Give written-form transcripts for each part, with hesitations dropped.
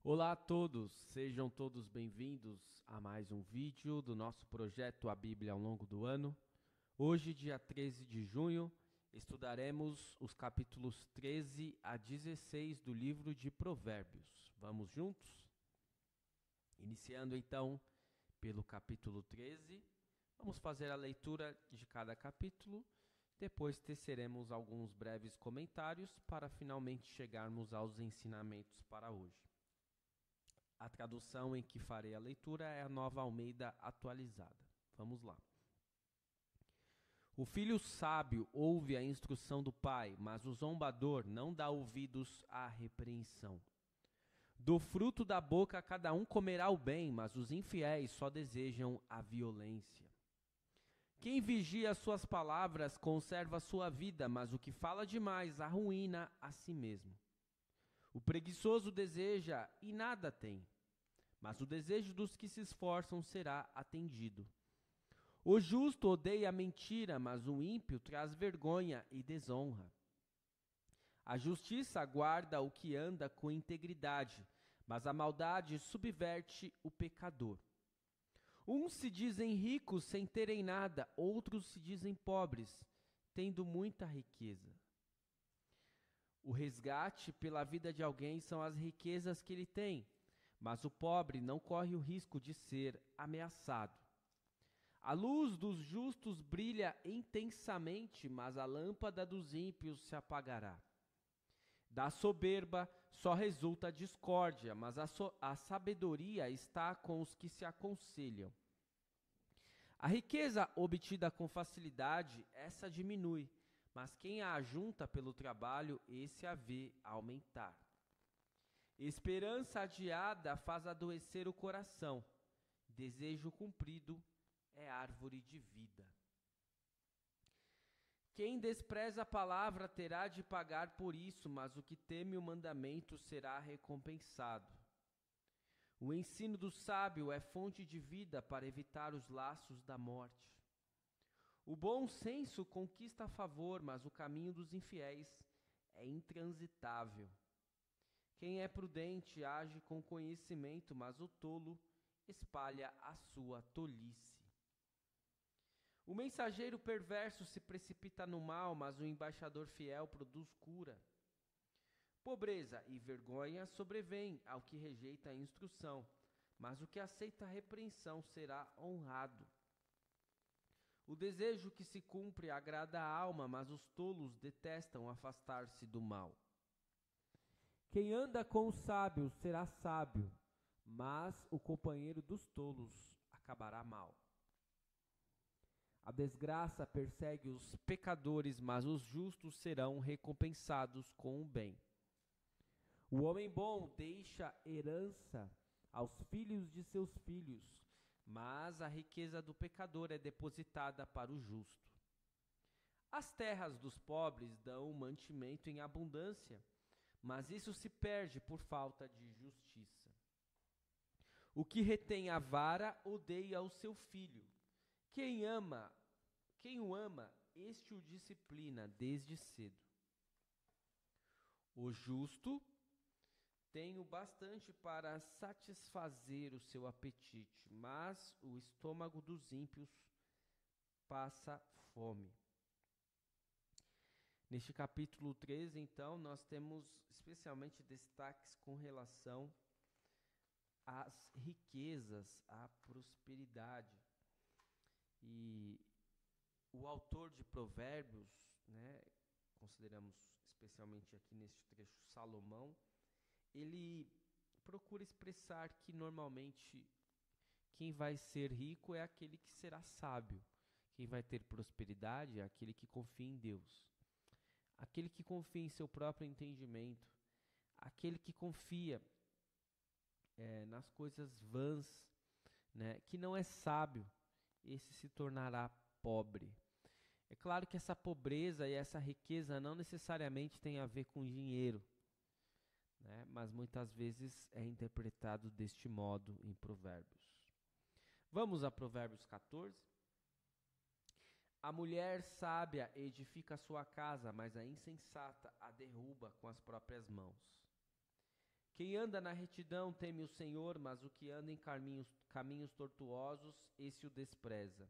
Olá a todos, sejam todos bem-vindos a mais um vídeo do nosso projeto A Bíblia ao longo do ano. Hoje, dia 13 de junho, estudaremos os capítulos 13 a 16 do livro de Provérbios. Vamos juntos? Iniciando então pelo capítulo 13, vamos fazer a leitura de cada capítulo, depois teceremos alguns breves comentários para finalmente chegarmos aos ensinamentos para hoje. A tradução em que farei a leitura é a Nova Almeida atualizada. Vamos lá. O filho sábio ouve a instrução do pai, mas o zombador não dá ouvidos à repreensão. Do fruto da boca cada um comerá o bem, mas os infiéis só desejam a violência. Quem vigia as suas palavras conserva a sua vida, mas o que fala demais arruína a si mesmo. O preguiçoso deseja e nada tem, mas o desejo dos que se esforçam será atendido. O justo odeia a mentira, mas o ímpio traz vergonha e desonra. A justiça guarda o que anda com integridade, mas a maldade subverte o pecador. Uns se dizem ricos sem terem nada, outros se dizem pobres, tendo muita riqueza. O resgate pela vida de alguém são as riquezas que ele tem, mas o pobre não corre o risco de ser ameaçado. A luz dos justos brilha intensamente, mas a lâmpada dos ímpios se apagará. Da soberba só resulta discórdia, mas a sabedoria está com os que se aconselham. A riqueza obtida com facilidade, essa diminui, mas quem a ajunta pelo trabalho, esse a vê aumentar. Esperança adiada faz adoecer o coração. Desejo cumprido é árvore de vida. Quem despreza a palavra terá de pagar por isso, mas o que teme o mandamento será recompensado. O ensino do sábio é fonte de vida para evitar os laços da morte. O bom senso conquista favor, mas o caminho dos infiéis é intransitável. Quem é prudente age com conhecimento, mas o tolo espalha a sua tolice. O mensageiro perverso se precipita no mal, mas o embaixador fiel produz cura. Pobreza e vergonha sobrevêm ao que rejeita a instrução, mas o que aceita a repreensão será honrado. O desejo que se cumpre agrada a alma, mas os tolos detestam afastar-se do mal. Quem anda com os sábios será sábio, mas o companheiro dos tolos acabará mal. A desgraça persegue os pecadores, mas os justos serão recompensados com o bem. O homem bom deixa herança aos filhos de seus filhos, mas a riqueza do pecador é depositada para o justo. As terras dos pobres dão mantimento em abundância, mas isso se perde por falta de justiça. O que retém a vara odeia o seu filho. Quem o ama, este o disciplina desde cedo. O justo tem o bastante para satisfazer o seu apetite, mas o estômago dos ímpios passa fome. Neste capítulo 13, então, nós temos especialmente destaques com relação às riquezas, à prosperidade. E o autor de Provérbios, né, consideramos especialmente aqui neste trecho Salomão, ele procura expressar que normalmente quem vai ser rico é aquele que será sábio. Quem vai ter prosperidade é aquele que confia em Deus. Aquele que confia em seu próprio entendimento. Aquele que confia nas coisas vãs, né, que não é sábio, esse se tornará pobre. É claro que essa pobreza e essa riqueza não necessariamente tem a ver com dinheiro, né? Mas muitas vezes é interpretado deste modo em Provérbios. Vamos a Provérbios 14. A mulher sábia edifica a sua casa, mas a insensata a derruba com as próprias mãos. Quem anda na retidão teme o Senhor, mas o que anda em caminhos tortuosos, esse o despreza.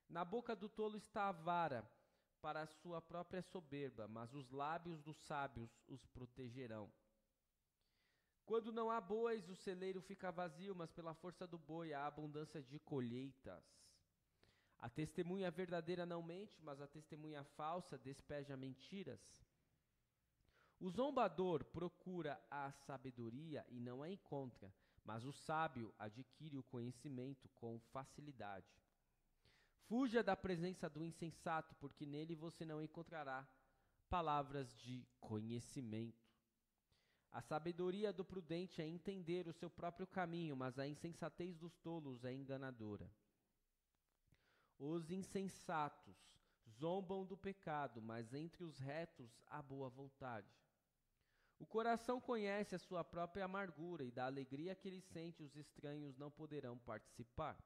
Na boca do tolo está a vara, para a sua própria soberba, mas os lábios dos sábios os protegerão. Quando não há bois, o celeiro fica vazio, mas pela força do boi há abundância de colheitas. A testemunha verdadeira não mente, mas a testemunha falsa despeja mentiras. O zombador procura a sabedoria e não a encontra, mas o sábio adquire o conhecimento com facilidade. Fuja da presença do insensato, porque nele você não encontrará palavras de conhecimento. A sabedoria do prudente é entender o seu próprio caminho, mas a insensatez dos tolos é enganadora. Os insensatos zombam do pecado, mas entre os retos há boa vontade. O coração conhece a sua própria amargura, e da alegria que ele sente os estranhos não poderão participar.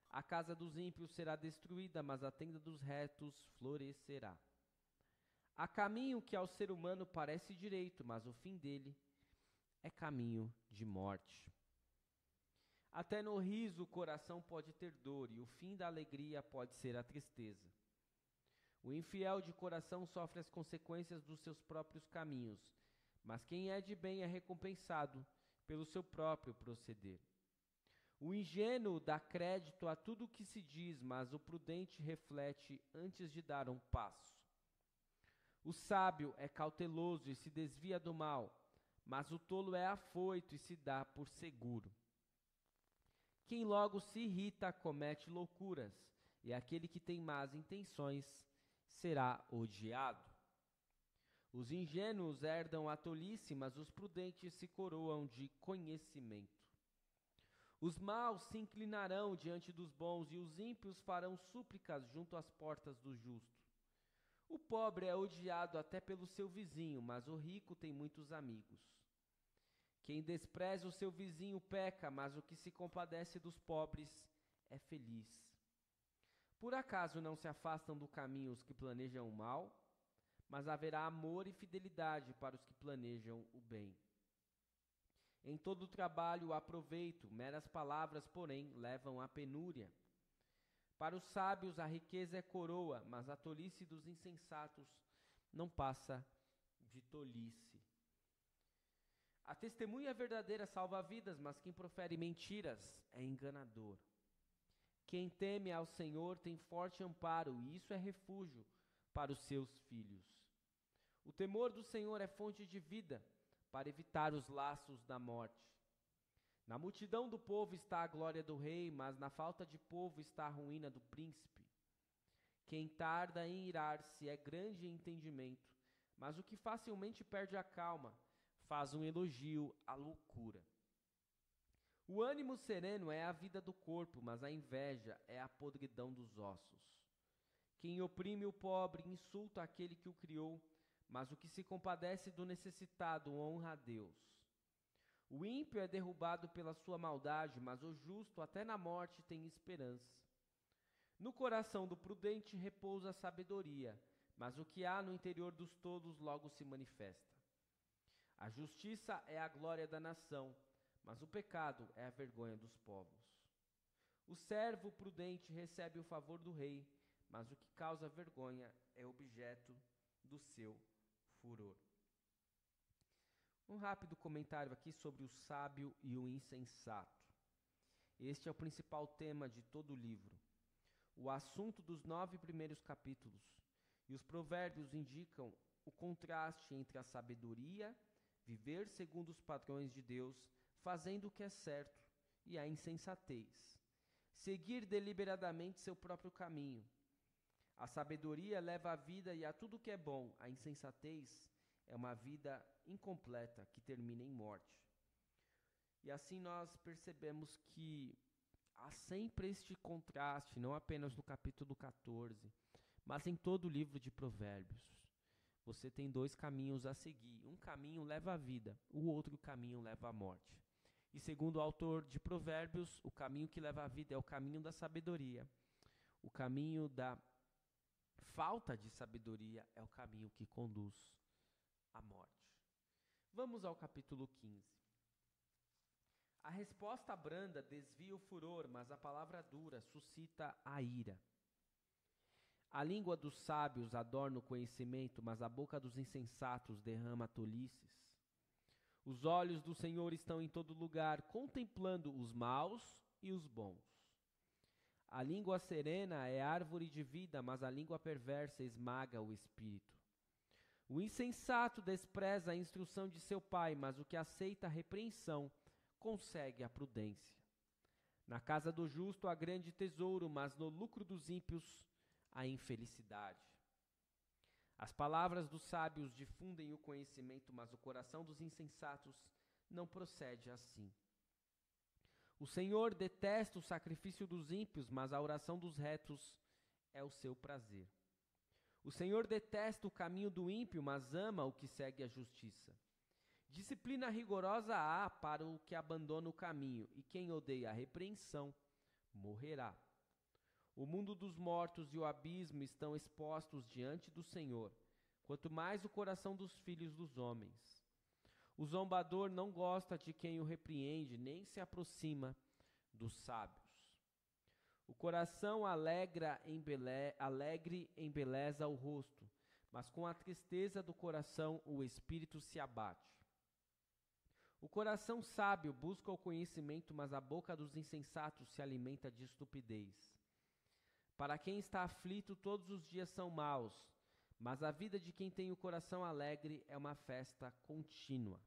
A casa dos ímpios será destruída, mas a tenda dos retos florescerá. Há caminho que ao ser humano parece direito, mas o fim dele é caminho de morte. Até no riso o coração pode ter dor, e o fim da alegria pode ser a tristeza. O infiel de coração sofre as consequências dos seus próprios caminhos, mas quem é de bem é recompensado pelo seu próprio proceder. O ingênuo dá crédito a tudo o que se diz, mas o prudente reflete antes de dar um passo. O sábio é cauteloso e se desvia do mal, mas o tolo é afoito e se dá por seguro. Quem logo se irrita comete loucuras, e aquele que tem más intenções será odiado. Os ingênuos herdam a tolice, mas os prudentes se coroam de conhecimento. Os maus se inclinarão diante dos bons, e os ímpios farão súplicas junto às portas do justo. O pobre é odiado até pelo seu vizinho, mas o rico tem muitos amigos. Quem despreza o seu vizinho peca, mas o que se compadece dos pobres é feliz. Por acaso não se afastam do caminho os que planejam o mal? Mas haverá amor e fidelidade para os que planejam o bem. Em todo trabalho há proveito, meras palavras, porém, levam à penúria. Para os sábios a riqueza é coroa, mas a tolice dos insensatos não passa de tolice. A testemunha verdadeira salva vidas, mas quem profere mentiras é enganador. Quem teme ao Senhor tem forte amparo, e isso é refúgio para os seus filhos. O temor do Senhor é fonte de vida, para evitar os laços da morte. Na multidão do povo está a glória do rei, mas na falta de povo está a ruína do príncipe. Quem tarda em irar-se é grande em entendimento, mas o que facilmente perde a calma faz um elogio à loucura. O ânimo sereno é a vida do corpo, mas a inveja é a podridão dos ossos. Quem oprime o pobre insulta aquele que o criou, mas o que se compadece do necessitado honra a Deus. O ímpio é derrubado pela sua maldade, mas o justo até na morte tem esperança. No coração do prudente repousa a sabedoria, mas o que há no interior dos tolos logo se manifesta. A justiça é a glória da nação, mas o pecado é a vergonha dos povos. O servo prudente recebe o favor do rei, mas o que causa vergonha é objeto do seu furor. Um rápido comentário aqui sobre o sábio e o insensato. Este é o principal tema de todo o livro. O assunto dos 9 primeiros capítulos. E os provérbios indicam o contraste entre a sabedoria, viver segundo os padrões de Deus, fazendo o que é certo, e a insensatez, seguir deliberadamente seu próprio caminho. A sabedoria leva à vida e a tudo que é bom, a insensatez é uma vida incompleta que termina em morte. E assim nós percebemos que há sempre este contraste, não apenas no capítulo 14, mas em todo o livro de Provérbios. Você tem 2 caminhos a seguir. Um caminho leva à vida, o outro caminho leva à morte. E segundo o autor de Provérbios, o caminho que leva à vida é o caminho da sabedoria. O caminho da falta de sabedoria é o caminho que conduz à morte. Vamos ao capítulo 15. A resposta branda desvia o furor, mas a palavra dura suscita a ira. A língua dos sábios adorna o conhecimento, mas a boca dos insensatos derrama tolices. Os olhos do Senhor estão em todo lugar, contemplando os maus e os bons. A língua serena é árvore de vida, mas a língua perversa esmaga o espírito. O insensato despreza a instrução de seu pai, mas o que aceita a repreensão consegue a prudência. Na casa do justo há grande tesouro, mas no lucro dos ímpios a infelicidade. As palavras dos sábios difundem o conhecimento, mas o coração dos insensatos não procede assim. O Senhor detesta o sacrifício dos ímpios, mas a oração dos retos é o seu prazer. O Senhor detesta o caminho do ímpio, mas ama o que segue a justiça. Disciplina rigorosa há para o que abandona o caminho, e quem odeia a repreensão morrerá. O mundo dos mortos e o abismo estão expostos diante do Senhor, quanto mais o coração dos filhos dos homens. O zombador não gosta de quem o repreende, nem se aproxima dos sábios. O coração alegre embeleza o rosto, mas com a tristeza do coração o espírito se abate. O coração sábio busca o conhecimento, mas a boca dos insensatos se alimenta de estupidez. Para quem está aflito, todos os dias são maus, mas a vida de quem tem o coração alegre é uma festa contínua.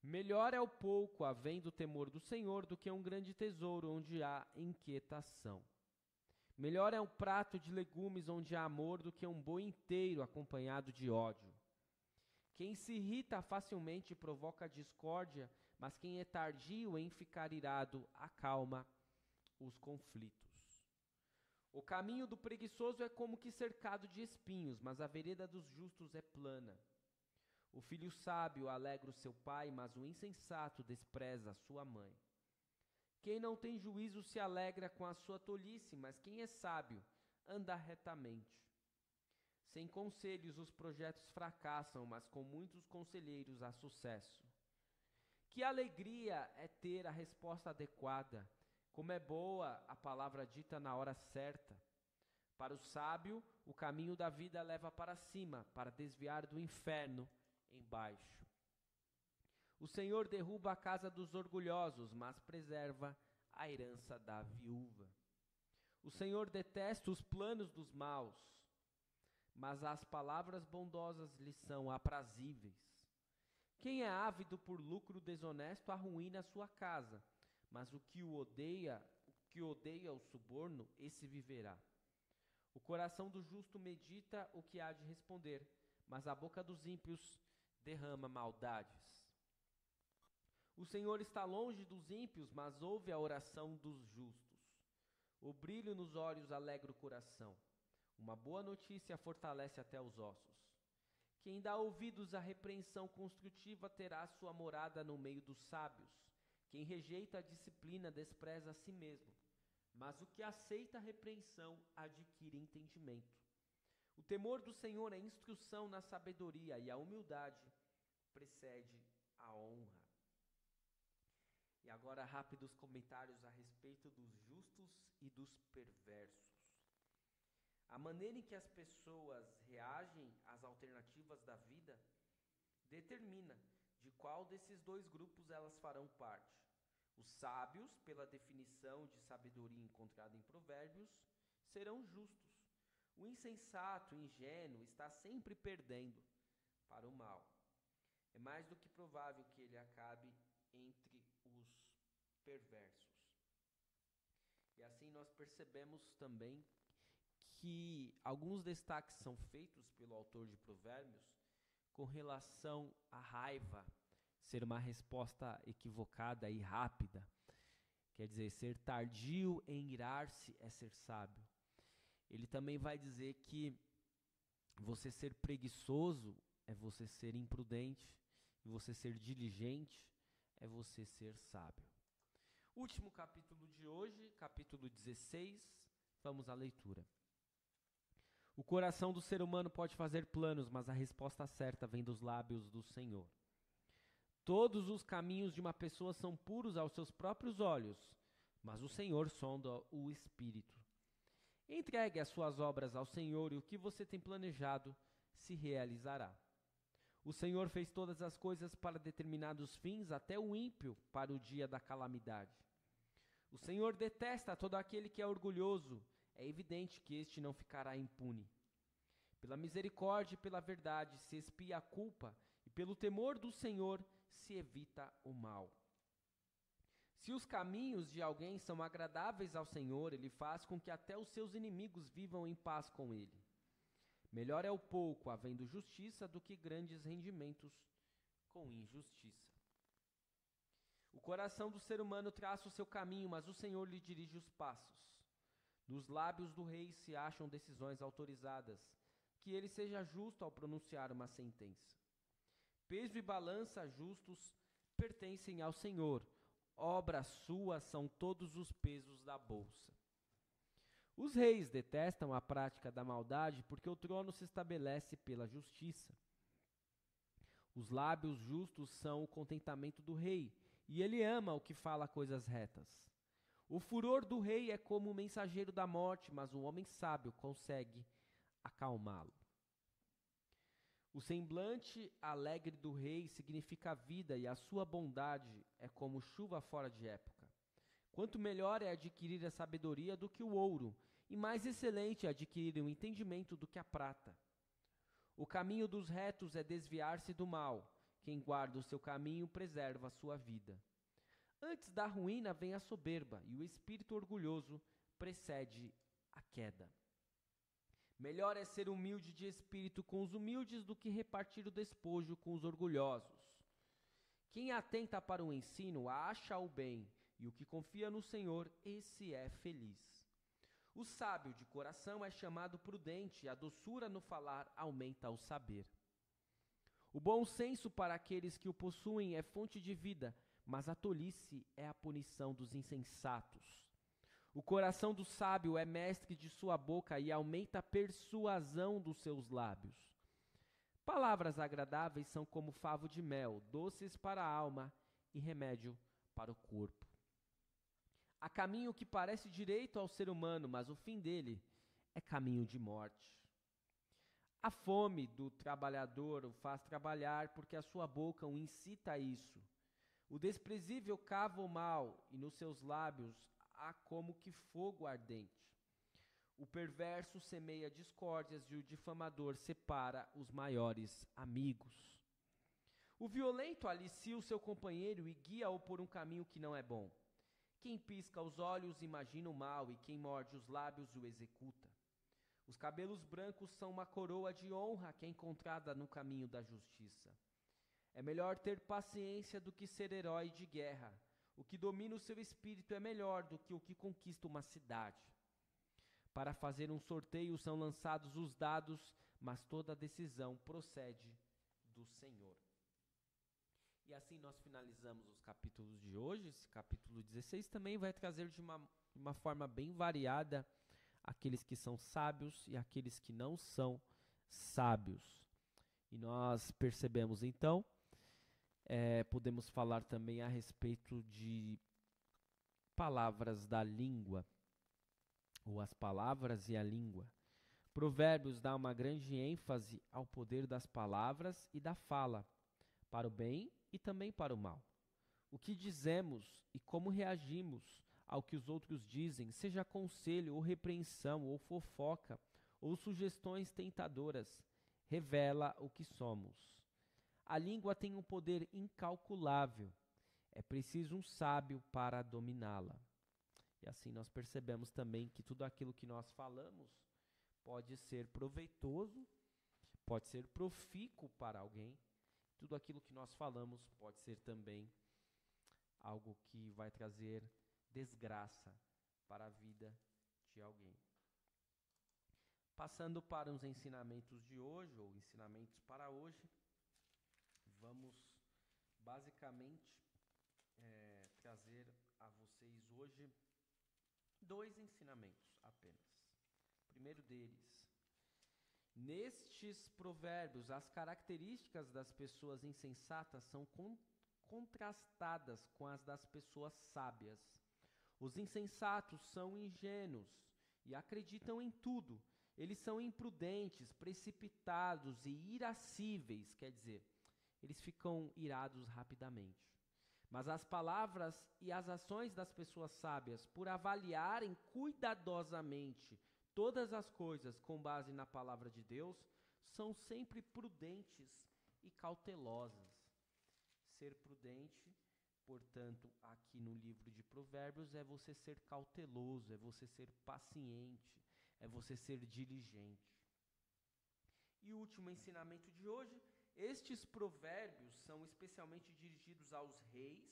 Melhor é o pouco, havendo temor do Senhor, do que um grande tesouro onde há inquietação. Melhor é um prato de legumes onde há amor do que um boi inteiro acompanhado de ódio. Quem se irrita facilmente provoca discórdia, mas quem é tardio em ficar irado acalma os conflitos. O caminho do preguiçoso é como que cercado de espinhos, mas a vereda dos justos é plana. O filho sábio alegra o seu pai, mas o insensato despreza a sua mãe. Quem não tem juízo se alegra com a sua tolice, mas quem é sábio anda retamente. Sem conselhos os projetos fracassam, mas com muitos conselheiros há sucesso. Que alegria é ter a resposta adequada, como é boa a palavra dita na hora certa. Para o sábio, o caminho da vida leva para cima, para desviar do inferno embaixo. O Senhor derruba a casa dos orgulhosos, mas preserva a herança da viúva. O Senhor detesta os planos dos maus, mas as palavras bondosas lhe são aprazíveis. Quem é ávido por lucro desonesto arruína a sua casa, mas o que odeia o suborno, esse viverá. O coração do justo medita o que há de responder, mas a boca dos ímpios derrama maldades. O Senhor está longe dos ímpios, mas ouve a oração dos justos. O brilho nos olhos alegra o coração. Uma boa notícia fortalece até os ossos. Quem dá ouvidos à repreensão construtiva terá sua morada no meio dos sábios. Quem rejeita a disciplina despreza a si mesmo, mas o que aceita a repreensão adquire entendimento. O temor do Senhor é instrução na sabedoria, e a humildade precede a honra. E agora, rápidos comentários a respeito dos justos e dos perversos. A maneira em que as pessoas reagem às alternativas da vida determina de qual desses dois grupos elas farão parte. Os sábios, pela definição de sabedoria encontrada em Provérbios, serão justos. O insensato, ingênuo, está sempre perdendo para o mal. É mais do que provável que ele acabe entre os perversos. E assim nós percebemos também que alguns destaques são feitos pelo autor de Provérbios com relação à raiva ser uma resposta equivocada e rápida. Quer dizer, ser tardio em irar-se é ser sábio. Ele também vai dizer que você ser preguiçoso é você ser imprudente, e você ser diligente é você ser sábio. Último capítulo de hoje, capítulo 16, vamos à leitura. O coração do ser humano pode fazer planos, mas a resposta certa vem dos lábios do Senhor. Todos os caminhos de uma pessoa são puros aos seus próprios olhos, mas o Senhor sonda o espírito. Entregue as suas obras ao Senhor e o que você tem planejado se realizará. O Senhor fez todas as coisas para determinados fins, até o ímpio para o dia da calamidade. O Senhor detesta todo aquele que é orgulhoso. É evidente que este não ficará impune. Pela misericórdia e pela verdade se expia a culpa, e pelo temor do Senhor se evita o mal. Se os caminhos de alguém são agradáveis ao Senhor, ele faz com que até os seus inimigos vivam em paz com ele. Melhor é o pouco, havendo justiça, do que grandes rendimentos com injustiça. O coração do ser humano traça o seu caminho, mas o Senhor lhe dirige os passos. Nos lábios do rei se acham decisões autorizadas, que ele seja justo ao pronunciar uma sentença. Peso e balança justos pertencem ao Senhor, obra sua são todos os pesos da bolsa. Os reis detestam a prática da maldade, porque o trono se estabelece pela justiça. Os lábios justos são o contentamento do rei, e ele ama o que fala coisas retas. O furor do rei é como o mensageiro da morte, mas o homem sábio consegue acalmá-lo. O semblante alegre do rei significa vida, e a sua bondade é como chuva fora de época. Quanto melhor é adquirir a sabedoria do que o ouro, e mais excelente é adquirir o entendimento do que a prata. O caminho dos retos é desviar-se do mal. Quem guarda o seu caminho preserva a sua vida. Antes da ruína vem a soberba, e o espírito orgulhoso precede a queda. Melhor é ser humilde de espírito com os humildes do que repartir o despojo com os orgulhosos. Quem atenta para o ensino acha o bem, e o que confia no Senhor, esse é feliz. O sábio de coração é chamado prudente, e a doçura no falar aumenta o saber. O bom senso para aqueles que o possuem é fonte de vida, mas a tolice é a punição dos insensatos. O coração do sábio é mestre de sua boca e aumenta a persuasão dos seus lábios. Palavras agradáveis são como favo de mel, doces para a alma e remédio para o corpo. Há caminho que parece direito ao ser humano, mas o fim dele é caminho de morte. A fome do trabalhador o faz trabalhar, porque a sua boca o incita a isso. O desprezível cava o mal, e nos seus lábios há como que fogo ardente. O perverso semeia discórdias, e o difamador separa os maiores amigos. O violento alicia o seu companheiro e guia-o por um caminho que não é bom. Quem pisca os olhos imagina o mal, e quem morde os lábios o executa. Os cabelos brancos são uma coroa de honra que é encontrada no caminho da justiça. É melhor ter paciência do que ser herói de guerra. O que domina o seu espírito é melhor do que o que conquista uma cidade. Para fazer um sorteio são lançados os dados, mas toda decisão procede do Senhor. E assim nós finalizamos os capítulos de hoje. Esse capítulo 16 também vai trazer de uma forma bem variada aqueles que são sábios e aqueles que não são sábios. E nós percebemos então, podemos falar também a respeito de palavras da língua, ou as palavras e a língua. Provérbios dá uma grande ênfase ao poder das palavras e da fala, para o bem e também para o mal. O que dizemos e como reagimos ao que os outros dizem, seja conselho ou repreensão ou fofoca ou sugestões tentadoras, revela o que somos. A língua tem um poder incalculável. É preciso um sábio para dominá-la. E assim nós percebemos também que tudo aquilo que nós falamos pode ser proveitoso, pode ser profícuo para alguém. Tudo aquilo que nós falamos pode ser também algo que vai trazer desgraça para a vida de alguém. Passando para os ensinamentos de hoje, ou ensinamentos para hoje, vamos basicamente trazer a vocês hoje 2 ensinamentos apenas. O primeiro deles Nestes provérbios, as características das pessoas insensatas são contrastadas com as das pessoas sábias. Os insensatos são ingênuos e acreditam em tudo. Eles são imprudentes, precipitados e irascíveis, quer dizer, eles ficam irados rapidamente. Mas as palavras e as ações das pessoas sábias, por avaliarem cuidadosamente todas as coisas com base na palavra de Deus, são sempre prudentes e cautelosas. Ser prudente, portanto, aqui no livro de Provérbios, é você ser cauteloso, é você ser paciente, é você ser diligente. E o último ensinamento de hoje: estes provérbios são especialmente dirigidos aos reis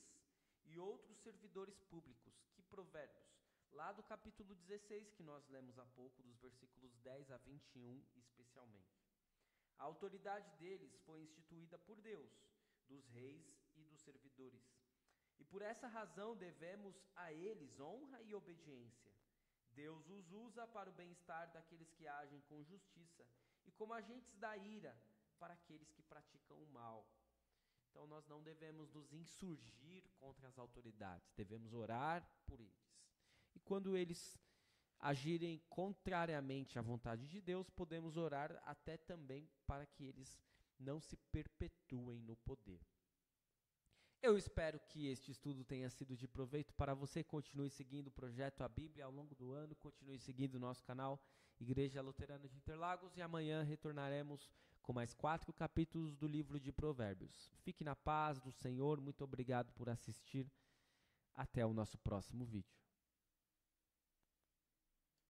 e outros servidores públicos. Que provérbios? Lá do capítulo 16, que nós lemos há pouco, dos versículos 10 a 21, especialmente. A autoridade deles foi instituída por Deus, dos reis e dos servidores. E por essa razão devemos a eles honra e obediência. Deus os usa para o bem-estar daqueles que agem com justiça e como agentes da ira para aqueles que praticam o mal. Então nós não devemos nos insurgir contra as autoridades, devemos orar por eles. E quando eles agirem contrariamente à vontade de Deus, podemos orar até também para que eles não se perpetuem no poder. Eu espero que este estudo tenha sido de proveito para você. Continue seguindo o projeto A Bíblia ao longo do ano, continue seguindo o nosso canal Igreja Luterana de Interlagos, e amanhã retornaremos com mais 4 capítulos do livro de Provérbios. Fique na paz do Senhor, muito obrigado por assistir. Até o nosso próximo vídeo.